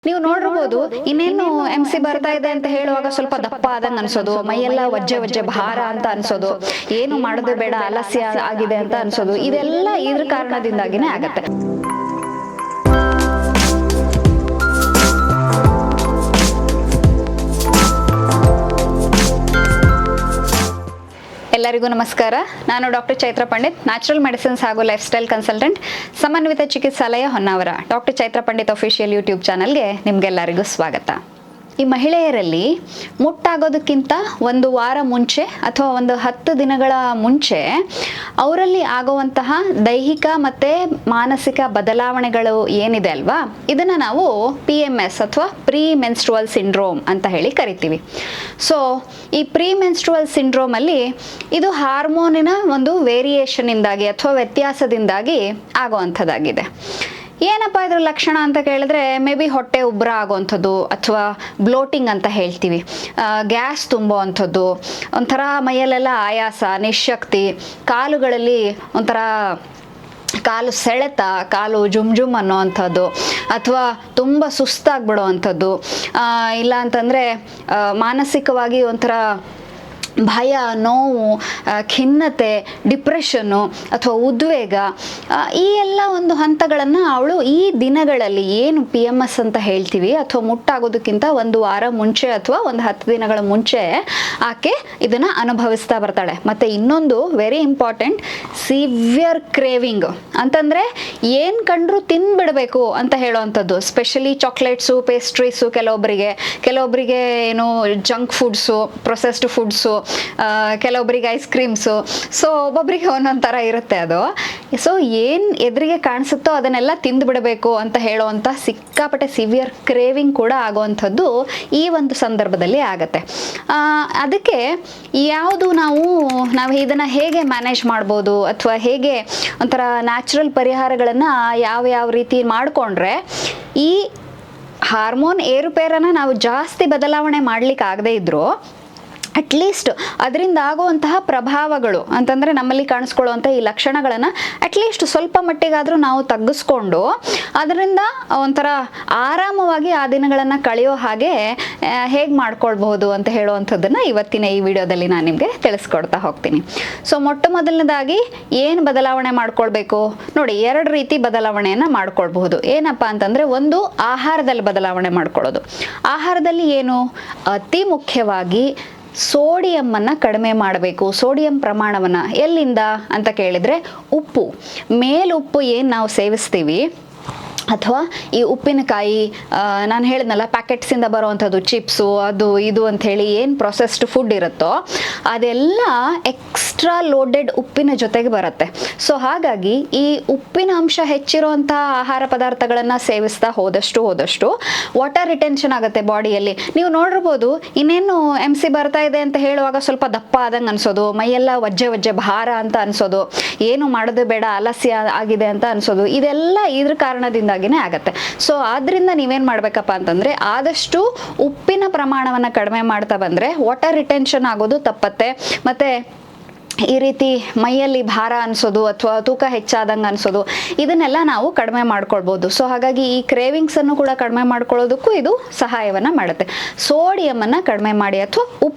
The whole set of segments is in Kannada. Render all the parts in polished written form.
ನೀವು ನೋಡಿರ್ಬೋದು ಇನ್ನೇನು MC ಬರ್ತಾ ಇದೆ ಅಂತ ಹೇಳುವಾಗ ಸ್ವಲ್ಪ ದಪ್ಪ ಆದಂಗ ಅನ್ಸೋದು, ಮೈಯೆಲ್ಲ ವಜ್ಜೆ ಭಾರ ಅಂತ ಅನ್ಸೋದು, ಏನು ಮಾಡೋದು ಬೇಡ ಆಲಸ್ಯ ಆಗಿದೆ ಅಂತ ಅನ್ಸೋದು, ಇದೆಲ್ಲ ಇದ್ರ ಕಾರಣದಿಂದಾಗಿನೇ ಆಗತ್ತೆ. ಎಲ್ಲರಿಗೂ ನಮಸ್ಕಾರ. ನಾನು doctor Chaitra Pandit, natural medicines ಹಾಗೂ lifestyle consultant, Samanvita Chikitsalaya Honnavar. Doctor Chaitra Pandit official YouTube ಚಾನಲ್ಗೆ ನಿಮ್ಗೆಲ್ಲರಿಗೂ ಸ್ವಾಗತ. ಈ ಮಹಿಳೆಯರಲ್ಲಿ ಮುಟ್ಟಾಗೋದಕ್ಕಿಂತ ಒಂದು ವಾರ ಮುಂಚೆ ಅಥವಾ ಒಂದು 10 ದಿನಗಳ ಮುಂಚೆ ಅವರಲ್ಲಿ ಆಗುವಂತಹ ದೈಹಿಕ ಮತ್ತು ಮಾನಸಿಕ ಬದಲಾವಣೆಗಳು ಏನಿದೆ ಅಲ್ವಾ, ಇದನ್ನು ನಾವು PMS ಅಥವಾ ಪ್ರೀ ಮೆನ್ಸ್ಟ್ರುವಲ್ ಸಿಂಡ್ರೋಮ್ ಅಂತ ಹೇಳಿ ಕರಿತೀವಿ. ಸೊ ಈ ಪ್ರೀ ಮೆನ್ಸ್ಟ್ರುವಲ್ ಸಿಂಡ್ರೋಮಲ್ಲಿ ಇದು ಹಾರ್ಮೋನಿನ ಒಂದು ವೇರಿಯೇಷನ್ನಿಂದಾಗಿ ಅಥವಾ ವ್ಯತ್ಯಾಸದಿಂದಾಗಿ ಆಗುವಂಥದ್ದಾಗಿದೆ. ಏನಪ್ಪ ಇದ್ರ ಲಕ್ಷಣ ಅಂತ ಕೇಳಿದ್ರೆ, ಮೇ ಬಿ ಹೊಟ್ಟೆ ಉಬ್ಬರ ಆಗುವಂಥದ್ದು ಅಥವಾ ಬ್ಲೋಟಿಂಗ್ ಅಂತ ಹೇಳ್ತೀವಿ, ಗ್ಯಾಸ್ ತುಂಬುವಂಥದ್ದು, ಒಂಥರ ಮೈಯಲ್ಲೆಲ್ಲ ಆಯಾಸ, ನಿಶಕ್ತಿ, ಕಾಲುಗಳಲ್ಲಿ ಒಂಥರ ಕಾಲು ಸೆಳೆತ, ಕಾಲು ಜುಮ್ ಅನ್ನೋವಂಥದ್ದು, ಅಥವಾ ತುಂಬ ಸುಸ್ತಾಗ್ಬಿಡೋವಂಥದ್ದು, ಇಲ್ಲ ಅಂತಂದರೆ ಮಾನಸಿಕವಾಗಿ ಒಂಥರ ಭಯ, ನೋವು, ಖಿನ್ನತೆ, ಡಿಪ್ರೆಷನ್ನು ಅಥವಾ ಉದ್ವೇಗ, ಈ ಎಲ್ಲ ಒಂದು ಹಂತಗಳನ್ನು ಅವಳು ಈ ದಿನಗಳಲ್ಲಿ ಏನು PMS ಅಂತ ಹೇಳ್ತೀವಿ ಅಥವಾ ಮುಟ್ಟಾಗೋದಕ್ಕಿಂತ ಒಂದು ವಾರ ಮುಂಚೆ ಅಥವಾ ಒಂದು 10 ದಿನಗಳ ಮುಂಚೆ ಆಕೆ ಇದನ್ನು ಅನುಭವಿಸ್ತಾ ಬರ್ತಾಳೆ. ಮತ್ತು ಇನ್ನೊಂದು ವೆರಿ ಇಂಪಾರ್ಟೆಂಟ್, ಸಿವಿಯರ್ ಕ್ರೇವಿಂಗ್ ಅಂತಂದರೆ ಏನು ಕಂಡ್ರೂ ತಿಂದ್ಬಿಡಬೇಕು ಅಂತ ಹೇಳೋವಂಥದ್ದು. ಸ್ಪೆಷಲಿ ಚಾಕ್ಲೇಟ್ಸು, ಪೇಸ್ಟ್ರೀಸು, ಕೆಲವೊಬ್ಬರಿಗೆ ಏನು ಜಂಕ್ ಫುಡ್ಸು, ಪ್ರೊಸೆಸ್ಡ್ ಫುಡ್ಸು, ಕೆಲವೊಬ್ಬರಿಗೆ ಐಸ್ ಕ್ರೀಮ್ಸು. ಸೊ ಒಬ್ಬೊಬ್ಬರಿಗೆ ಒಂದೊಂದು ಥರ ಇರುತ್ತೆ ಅದು. ಸೊ ಏನು ಎದುರಿಗೆ ಕಾಣಿಸುತ್ತೋ ಅದನ್ನೆಲ್ಲ ತಿಂದು ಬಿಡಬೇಕು ಅಂತ ಹೇಳುವಂಥ ಸಿಕ್ಕಾಪಟ್ಟೆ ಸಿವಿಯರ್ ಕ್ರೇವಿಂಗ್ ಕೂಡ ಆಗುವಂಥದ್ದು ಈ ಒಂದು ಸಂದರ್ಭದಲ್ಲಿ ಆಗತ್ತೆ. ಅದಕ್ಕೆ ಯಾವುದು ನಾವು ಇದನ್ನು ಹೇಗೆ ಮ್ಯಾನೇಜ್ ಮಾಡ್ಬೋದು ಅಥವಾ ಹೇಗೆ ಒಂಥರ ನ್ಯಾಚುರಲ್ ಪರಿಹಾರಗಳನ್ನು ಯಾವ ರೀತಿ ಮಾಡಿಕೊಂಡ್ರೆ ಈ ಹಾರ್ಮೋನ್ ಏರುಪೇರನ್ನು ನಾವು ಜಾಸ್ತಿ ಬದಲಾವಣೆ ಮಾಡಲಿಕ್ಕೆ ಆಗದೇ ಇದ್ದರೂ ಅಟ್ಲೀಸ್ಟ್ ಅದರಿಂದ ಆಗುವಂತಹ ಪ್ರಭಾವಗಳು ಅಂತಂದರೆ ನಮ್ಮಲ್ಲಿ ಕಾಣಿಸ್ಕೊಳ್ಳುವಂಥ ಈ ಲಕ್ಷಣಗಳನ್ನು ಅಟ್ಲೀಸ್ಟ್ ಸ್ವಲ್ಪ ಮಟ್ಟಿಗಾದರೂ ನಾವು ತಗ್ಗಿಸ್ಕೊಂಡು ಅದರಿಂದ ಒಂಥರ ಆರಾಮವಾಗಿ ಆ ದಿನಗಳನ್ನು ಕಳೆಯೋ ಹಾಗೆ ಹೇಗೆ ಮಾಡ್ಕೊಳ್ಬಹುದು ಅಂತ ಹೇಳುವಂಥದ್ದನ್ನು ಇವತ್ತಿನ ಈ ವಿಡಿಯೋದಲ್ಲಿ ನಾನು ನಿಮಗೆ ತಿಳಿಸ್ಕೊಡ್ತಾ ಹೋಗ್ತೀನಿ. ಸೊ ಮೊಟ್ಟ ಮೊದಲನೇದಾಗಿ ಏನು ಬದಲಾವಣೆ ಮಾಡ್ಕೊಳ್ಬೇಕು ನೋಡಿ, 2 ರೀತಿ ಬದಲಾವಣೆಯನ್ನು ಮಾಡ್ಕೊಳ್ಬಹುದು. ಏನಪ್ಪ ಅಂತಂದರೆ, ಒಂದು ಆಹಾರದಲ್ಲಿ ಬದಲಾವಣೆ ಮಾಡ್ಕೊಳ್ಳೋದು. ಆಹಾರದಲ್ಲಿ ಏನು, ಅತಿ ಮುಖ್ಯವಾಗಿ ಸೋಡಿಯಮ್ಮನ್ನು ಕಡಿಮೆ ಮಾಡಬೇಕು. ಸೋಡಿಯಂ ಪ್ರಮಾಣವನ್ನು ಎಲ್ಲಿಂದ ಅಂತ ಕೇಳಿದರೆ, ಉಪ್ಪು, ಮೇಲುಪ್ಪು ಏನು ನಾವು ಸೇವಿಸ್ತೀವಿ ಅಥವಾ ಈ ಉಪ್ಪಿನಕಾಯಿ, ನಾನು ಹೇಳಿದ್ನಲ್ಲ ಪ್ಯಾಕೆಟ್ಸಿಂದ ಬರೋವಂಥದ್ದು ಚಿಪ್ಸು, ಅದು ಇದು ಅಂಥೇಳಿ ಏನು ಪ್ರೊಸೆಸ್ಡ್ ಫುಡ್ ಇರುತ್ತೋ ಅದೆಲ್ಲ ಎಕ್ಸ್ಟ್ರಾ ಲೋಡೆಡ್ ಉಪ್ಪಿನ ಜೊತೆಗೆ ಬರುತ್ತೆ. ಸೊ ಹಾಗಾಗಿ ಈ ಉಪ್ಪಿನ ಅಂಶ ಹೆಚ್ಚಿರುವಂಥ ಆಹಾರ ಪದಾರ್ಥಗಳನ್ನು ಸೇವಿಸ್ತಾ ಹೋದಷ್ಟು ವಾಟರ್ ರಿಟೆನ್ಷನ್ ಆಗುತ್ತೆ ಬಾಡಿಯಲ್ಲಿ. ನೀವು ನೋಡಿರ್ಬೋದು ಇನ್ನೇನು MC ಬರ್ತಾ ಇದೆ ಅಂತ ಹೇಳುವಾಗ ಸ್ವಲ್ಪ ದಪ್ಪ ಆದಂಗೆ ಅನ್ಸೋದು, ಮೈಯೆಲ್ಲ ವಜ್ಜೆ ಭಾರ ಅಂತ ಅನ್ಸೋದು, ಏನು ಮಾಡೋದು ಬೇಡ ಆಲಸ್ಯ ಆಗಿದೆ ಅಂತ ಅನ್ಸೋದು, ಇದೆಲ್ಲ ಇದ್ರ ಕಾರಣದಿಂದಾಗಿನೇ ಆಗತ್ತೆ. ಸೊ ಆದ್ರಿಂದ ನೀವೇನ್ ಮಾಡ್ಬೇಕಪ್ಪ ಅಂತಂದ್ರೆ, ಆದಷ್ಟು ಉಪ್ಪಿನ ಪ್ರಮಾಣವನ್ನು ಕಡಿಮೆ ಮಾಡ್ತಾ ಬಂದ್ರೆ ವಾಟರ್ ರಿಟೆನ್ಷನ್ ಆಗೋದು ತಪ್ಪತ್ತೆ. ಮತ್ತೆ ಈ ರೀತಿ ಮೈಯಲ್ಲಿ ಭಾರ ಅನ್ಸೋದು ಅಥವಾ ತೂಕ ಹೆಚ್ಚಾದಂಗೆ ಅನ್ಸೋದು, ಇದನ್ನೆಲ್ಲ ನಾವು ಕಡಿಮೆ ಮಾಡ್ಕೊಳ್ಬೋದು. ಸೊ ಹಾಗಾಗಿ ಈ ಕ್ರೇವಿಂಗ್ಸನ್ನು ಕೂಡ ಕಡಿಮೆ ಮಾಡ್ಕೊಳ್ಳೋದಕ್ಕೂ ಇದು ಸಹಾಯವನ್ನು ಮಾಡುತ್ತೆ. ಸೋಡಿಯಮನ್ನು ಕಡಿಮೆ ಮಾಡಿ ಅಥವಾ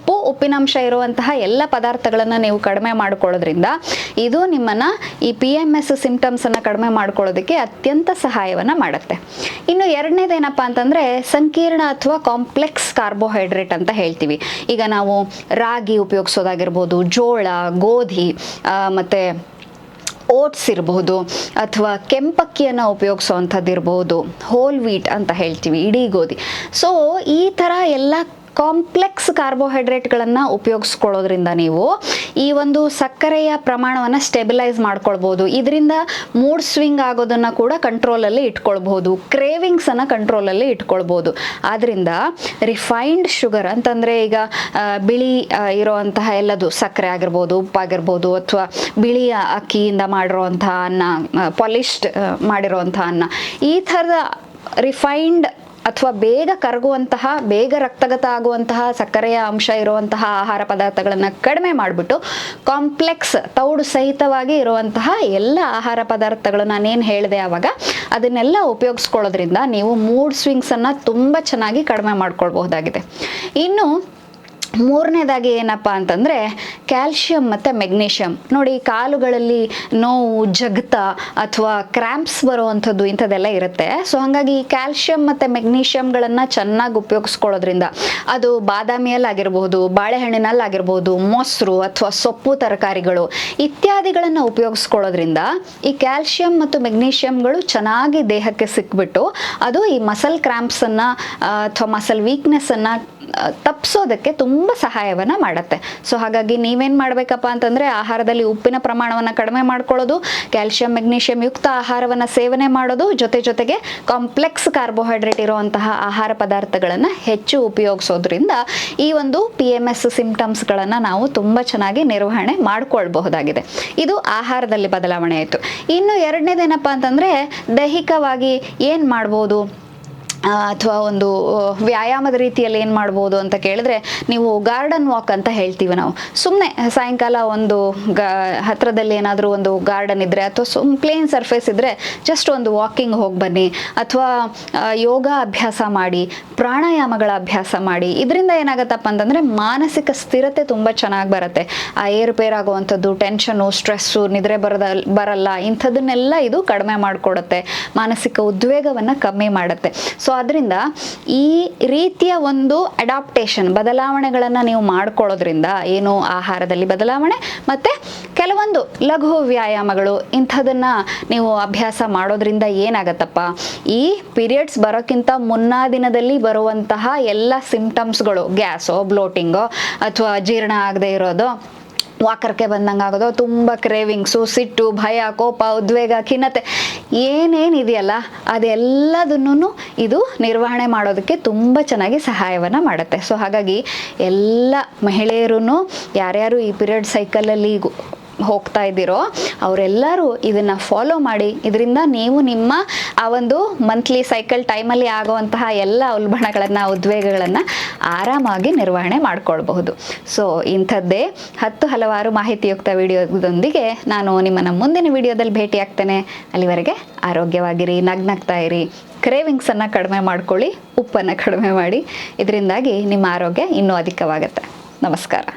ಉಪ್ಪಿನಂಶ ಇರುವಂತಹ ಎಲ್ಲ ಪದಾರ್ಥಗಳನ್ನು ನೀವು ಕಡಿಮೆ ಮಾಡ್ಕೊಳ್ಳೋದ್ರಿಂದ ಇದು ನಿಮ್ಮನ್ನು ಈ PMS ಸಿಂಪ್ಟಮ್ಸನ್ನು ಕಡಿಮೆ ಮಾಡ್ಕೊಳ್ಳೋದಕ್ಕೆ ಅತ್ಯಂತ ಸಹಾಯವನ್ನು ಮಾಡುತ್ತೆ. ಇನ್ನು ಎರಡನೇದೇನಪ್ಪ ಅಂತಂದರೆ, ಸಂಕೀರ್ಣ ಅಥವಾ ಕಾಂಪ್ಲೆಕ್ಸ್ ಕಾರ್ಬೋಹೈಡ್ರೇಟ್ ಅಂತ ಹೇಳ್ತೀವಿ. ಈಗ ನಾವು ರಾಗಿ ಉಪಯೋಗಿಸೋದಾಗಿರ್ಬೋದು, ಜೋಳ, ಗೋಧಿ, ಮತ್ತು ಓಟ್ಸ್ ಇರಬಹುದು, ಅಥವಾ ಕೆಂಪಕ್ಕಿಯನ್ನು ಉಪಯೋಗಿಸೋವಂಥದ್ದು ಇರ್ಬೋದು, ಹೋಲ್ ವೀಟ್ ಅಂತ ಹೇಳ್ತೀವಿ, ಇಡೀ ಗೋಧಿ. ಸೊ ಈ ಥರ ಎಲ್ಲ ಕಾಂಪ್ಲೆಕ್ಸ್ ಕಾರ್ಬೋಹೈಡ್ರೇಟ್ಗಳನ್ನು ಉಪಯೋಗಿಸ್ಕೊಳ್ಳೋದ್ರಿಂದ ನೀವು ಈ ಒಂದು ಸಕ್ಕರೆಯ ಪ್ರಮಾಣವನ್ನು ಸ್ಟೆಬಿಲೈಸ್ ಮಾಡ್ಕೊಳ್ಬೋದು. ಇದರಿಂದ ಮೂಡ್ ಸ್ವಿಂಗ್ ಆಗೋದನ್ನು ಕೂಡ ಕಂಟ್ರೋಲಲ್ಲಿ ಇಟ್ಕೊಳ್ಬೋದು, ಕ್ರೇವಿಂಗ್ಸನ್ನು ಕಂಟ್ರೋಲಲ್ಲಿ ಇಟ್ಕೊಳ್ಬೋದು. ಆದ್ದರಿಂದ ರಿಫೈನ್ಡ್ ಶುಗರ್ ಅಂತಂದರೆ ಈಗ ಬಿಳಿ ಇರೋವಂತಹ ಎಲ್ಲದು ಸಕ್ಕರೆ ಆಗಿರ್ಬೋದು, ಉಪ್ಪಾಗಿರ್ಬೋದು, ಅಥವಾ ಬಿಳಿಯ ಅಕ್ಕಿಯಿಂದ ಮಾಡಿರೋವಂತಹ ಅನ್ನ, ಪಾಲಿಶ್ಡ್ ಮಾಡಿರೋವಂಥ ಅನ್ನ, ಈ ಥರದ ರಿಫೈನ್ಡ್ ಅಥವಾ ಬೇಗ ಕರಗುವಂತಹ, ಬೇಗ ರಕ್ತಗತ ಆಗುವಂತಹ ಸಕ್ಕರೆಯ ಅಂಶ ಇರುವಂತಹ ಆಹಾರ ಪದಾರ್ಥಗಳನ್ನು ಕಡಿಮೆ ಮಾಡಿಬಿಟ್ಟು ಕಾಂಪ್ಲೆಕ್ಸ್ ತೌಡು ಸಹಿತವಾಗಿ ಇರುವಂತಹ ಎಲ್ಲ ಆಹಾರ ಪದಾರ್ಥಗಳು ನಾನೇನು ಹೇಳಿದೆ ಆವಾಗ ಅದನ್ನೆಲ್ಲ ಉಪಯೋಗಿಸ್ಕೊಳ್ಳೋದ್ರಿಂದ ನೀವು ಮೂಡ್ ಸ್ವಿಂಗ್ಸನ್ನು ತುಂಬ ಚೆನ್ನಾಗಿ ಕಡಿಮೆ ಮಾಡ್ಕೊಳ್ಬಹುದಾಗಿದೆ. ಇನ್ನು ಮೂರನೇದಾಗಿ ಏನಪ್ಪ ಅಂತಂದರೆ ಕ್ಯಾಲ್ಶಿಯಂ ಮತ್ತು ಮೆಗ್ನೀಷಿಯಂ. ನೋಡಿ, ಕಾಲುಗಳಲ್ಲಿ ನೋವು, ಜಗ್ತ ಅಥವಾ ಕ್ರ್ಯಾಂಪ್ಸ್ ಬರುವಂಥದ್ದು ಇಂಥದ್ದೆಲ್ಲ ಇರುತ್ತೆ. ಸೊ ಹಾಗಾಗಿ ಕ್ಯಾಲ್ಶಿಯಂ ಮತ್ತು ಮೆಗ್ನೀಷಿಯಂಗಳನ್ನು ಚೆನ್ನಾಗಿ ಉಪಯೋಗಿಸ್ಕೊಳ್ಳೋದ್ರಿಂದ, ಅದು ಬಾದಾಮಿಯಲ್ಲಾಗಿರ್ಬೋದು, ಬಾಳೆಹಣ್ಣಿನಲ್ಲಾಗಿರ್ಬೋದು, ಮೊಸರು ಅಥವಾ ಸೊಪ್ಪು ತರಕಾರಿಗಳು ಇತ್ಯಾದಿಗಳನ್ನು ಉಪಯೋಗಿಸ್ಕೊಳ್ಳೋದ್ರಿಂದ ಈ ಕ್ಯಾಲ್ಶಿಯಂ ಮತ್ತು ಮೆಗ್ನೀಷಿಯಂಗಳು ಚೆನ್ನಾಗಿ ದೇಹಕ್ಕೆ ಸಿಕ್ಬಿಟ್ಟು ಅದು ಈ ಮಸಲ್ ಕ್ರ್ಯಾಂಪ್ಸನ್ನು ಅಥವಾ ಮಸಲ್ ವೀಕ್ನೆಸ್ಸನ್ನು ತಪ್ಪಿಸೋದಕ್ಕೆ ತುಂಬ ಸಹಾಯವನ್ನು ಮಾಡುತ್ತೆ. ಸೊ ಹಾಗಾಗಿ ನೀವೇನು ಮಾಡಬೇಕಪ್ಪ ಅಂತಂದರೆ ಆಹಾರದಲ್ಲಿ ಉಪ್ಪಿನ ಪ್ರಮಾಣವನ್ನು ಕಡಿಮೆ ಮಾಡ್ಕೊಳ್ಳೋದು, ಕ್ಯಾಲ್ಶಿಯಂ ಮೆಗ್ನೀಷಿಯಂ ಯುಕ್ತ ಆಹಾರವನ್ನು ಸೇವನೆ ಮಾಡೋದು, ಜೊತೆಗೆ ಕಾಂಪ್ಲೆಕ್ಸ್ ಕಾರ್ಬೋಹೈಡ್ರೇಟ್ ಇರುವಂತಹ ಆಹಾರ ಪದಾರ್ಥಗಳನ್ನು ಹೆಚ್ಚು ಉಪಯೋಗಿಸೋದ್ರಿಂದ ಈ ಒಂದು PMS ಸಿಂಪ್ಟಮ್ಸ್ಗಳನ್ನು ನಾವು ತುಂಬ ಚೆನ್ನಾಗಿ ನಿರ್ವಹಣೆ ಮಾಡಿಕೊಳ್ಬಹುದಾಗಿದೆ. ಇದು ಆಹಾರದಲ್ಲಿ ಬದಲಾವಣೆ ಆಯಿತು. ಇನ್ನು ಎರಡನೇದೇನಪ್ಪ ಅಂತಂದರೆ ದೈಹಿಕವಾಗಿ ಏನು ಮಾಡ್ಬೋದು ಅಥವಾ ಒಂದು ವ್ಯಾಯಾಮದ ರೀತಿಯಲ್ಲಿ ಏನು ಮಾಡ್ಬೋದು ಅಂತ ಕೇಳಿದ್ರೆ, ನೀವು ಗಾರ್ಡನ್ ವಾಕ್ ಅಂತ ಹೇಳ್ತೀವಿ ನಾವು. ಸುಮ್ಮನೆ ಸಾಯಂಕಾಲ ಒಂದು ಹತ್ತಿರದಲ್ಲಿ ಏನಾದರೂ ಒಂದು ಗಾರ್ಡನ್ ಇದ್ದರೆ ಅಥವಾ ಪ್ಲೇನ್ ಸರ್ಫೇಸ್ ಇದ್ದರೆ ಜಸ್ಟ್ ಒಂದು ವಾಕಿಂಗ್ ಹೋಗಿ ಬನ್ನಿ, ಅಥವಾ ಯೋಗ ಅಭ್ಯಾಸ ಮಾಡಿ, ಪ್ರಾಣಾಯಾಮಗಳ ಅಭ್ಯಾಸ ಮಾಡಿ. ಇದರಿಂದ ಏನಾಗುತ್ತಪ್ಪ ಅಂತಂದರೆ ಮಾನಸಿಕ ಸ್ಥಿರತೆ ತುಂಬ ಚೆನ್ನಾಗಿ ಬರುತ್ತೆ. ಆ ಏರುಪೇರಾಗುವಂಥದ್ದು, ಟೆನ್ಷನು, ಸ್ಟ್ರೆಸ್ಸು, ನಿದ್ರೆ ಬರಲ್ಲ, ಇಂಥದನ್ನೆಲ್ಲ ಇದು ಕಡಿಮೆ ಮಾಡಿಕೊಡುತ್ತೆ. ಮಾನಸಿಕ ಉದ್ವೇಗವನ್ನು ಕಮ್ಮಿ ಮಾಡುತ್ತೆ. ಸೊ ಅದರಿಂದ ಈ ರೀತಿಯ ಒಂದು ಅಡಾಪ್ಟೇಷನ್, ಬದಲಾವಣೆಗಳನ್ನು ನೀವು ಮಾಡ್ಕೊಳ್ಳೋದ್ರಿಂದ, ಏನು ಆಹಾರದಲ್ಲಿ ಬದಲಾವಣೆ ಮತ್ತು ಕೆಲವೊಂದು ಲಘು ವ್ಯಾಯಾಮಗಳು ಇಂಥದನ್ನು ನೀವು ಅಭ್ಯಾಸ ಮಾಡೋದ್ರಿಂದ ಏನಾಗತ್ತಪ್ಪ, ಈ ಪೀರಿಯಡ್ಸ್ ಬರೋಕ್ಕಿಂತ ಮುನ್ನಾ ದಿನದಲ್ಲಿ ಬರುವಂತಹ ಎಲ್ಲ ಸಿಂಪ್ಟಮ್ಸ್ಗಳು, ಗ್ಯಾಸೋ, ಬ್ಲೋಟಿಂಗೋ ಅಥವಾ ಜೀರ್ಣ ಆಗದೆ ಇರೋದು, ವಾಕರ್ಕೆ ಬಂದಂಗೆ ಆಗೋದು, ತುಂಬ ಕ್ರೇವಿಂಗ್ಸು, ಸಿಟ್ಟು, ಭಯ, ಕೋಪ, ಉದ್ವೇಗ, ಖಿನ್ನತೆ ಏನೇನಿದೆಯಲ್ಲ ಅದೆಲ್ಲದನ್ನು ಇದು ನಿರ್ವಹಣೆ ಮಾಡೋದಕ್ಕೆ ತುಂಬ ಚೆನ್ನಾಗಿ ಸಹಾಯವನ್ನು ಮಾಡುತ್ತೆ. ಸೊ ಹಾಗಾಗಿ ಎಲ್ಲ ಮಹಿಳೆಯರೂ ಯಾರ್ಯಾರು ಈ ಪೀರಿಯಡ್ ಸೈಕಲಲ್ಲಿ ಹೋಗ್ತಾ ಇದ್ದೀರೋ ಅವರೆಲ್ಲರೂ ಇದನ್ನು ಫಾಲೋ ಮಾಡಿ. ಇದರಿಂದ ನೀವು ನಿಮ್ಮ ಆ ಒಂದು ಮಂತ್ಲಿ ಸೈಕಲ್ ಟೈಮಲ್ಲಿ ಆಗುವಂತಹ ಎಲ್ಲ ಉಲ್ಬಣಗಳನ್ನು, ಉದ್ವೇಗಗಳನ್ನು ಆರಾಮಾಗಿ ನಿರ್ವಹಣೆ ಮಾಡ್ಕೊಳ್ಬಹುದು. ಸೊ ಇಂಥದ್ದೇ ಹಲವಾರು ಮಾಹಿತಿಯುಕ್ತ ವಿಡಿಯೋದೊಂದಿಗೆ ನಾನು ನಿಮ್ಮನ್ನು ಮುಂದಿನ ವಿಡಿಯೋದಲ್ಲಿ ಭೇಟಿ ಆಗ್ತೇನೆ. ಅಲ್ಲಿವರೆಗೆ ಆರೋಗ್ಯವಾಗಿರಿ, ನಗ್ನಗ್ತಾ ಇರಿ, ಕ್ರೇವಿಂಗ್ಸನ್ನು ಕಡಿಮೆ ಮಾಡ್ಕೊಳ್ಳಿ, ಉಪ್ಪನ್ನು ಕಡಿಮೆ ಮಾಡಿ. ಇದರಿಂದಾಗಿ ನಿಮ್ಮ ಆರೋಗ್ಯ ಇನ್ನೂ ಅಧಿಕವಾಗುತ್ತೆ. ನಮಸ್ಕಾರ.